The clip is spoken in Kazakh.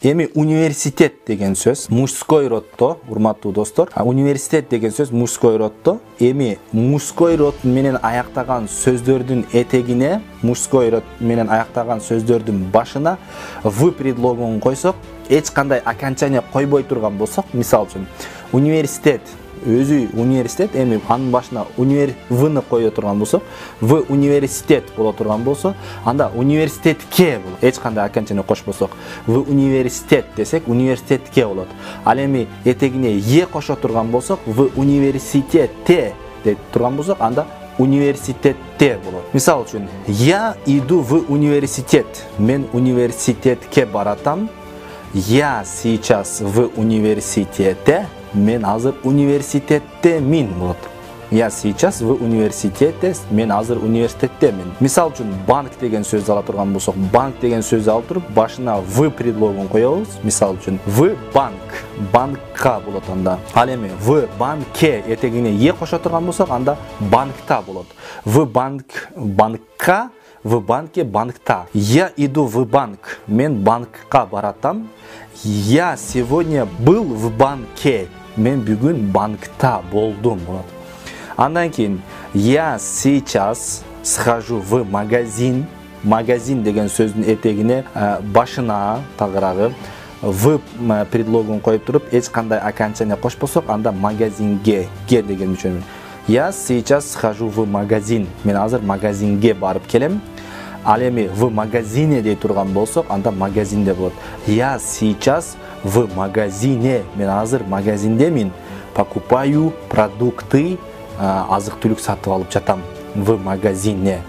Эми университет деген сөз мужской роддо, урматтуу достор. Университет деген сөз мужской роддо. Эми мужской род менен аяктаган сөздөрдүн этегине, мужской род менен аяктаган сөздөрдүн башына в предлогун койсок, эч кандай окончание койбой турган болсок, мисалы үчүн университет өзү университет, эми анын башына в-ны кое турган болсок, в университет боло турган болсо, анда университетке болот. Эч кандай окончание кошпосок, в университет десек, университетке болот. Ал эми этегине е кошо турган болсок, в университетте деп турган болсок, анда университетте болот. Мисалы үчүн, я иду в университет. Мен университетке баратам. Я сейчас в университете. Мен азыр университеттемин болот. Я сейчас в университете, мен азыр университеттемин. Мисал үчүн банк деген сөздү ала турган болсок, банк деген сөздү алып туруп, башына в предлогун коебуз. Мисал үчүн в банк, банкка болот анда. Ал эми в банке этегине е кошо турган болсок, анда банкта болот. В банк, банкка, в банке, банкта. Я иду в банк. Мен банкка баратам. Я сегодня был в банке. Мен бүгүн банкта болдум болот. Андан кийин я сейчас схожу в магазин. Магазин деген сөздүн этегине башына тагырагы в предлогун коюп туруп, эч кандай окончание кошпосок, анда магазинге ге деген мүчөмүн. Я сейчас схожу в магазин. Мен азыр магазинге барып келем. Ал эми в магазине дей турган болсок, анда магазинде болот. Я сейчас в магазине. Мен азыр магазиндемин. Покупаю продукты, азык-түлүк сатып алып жатам. В магазине.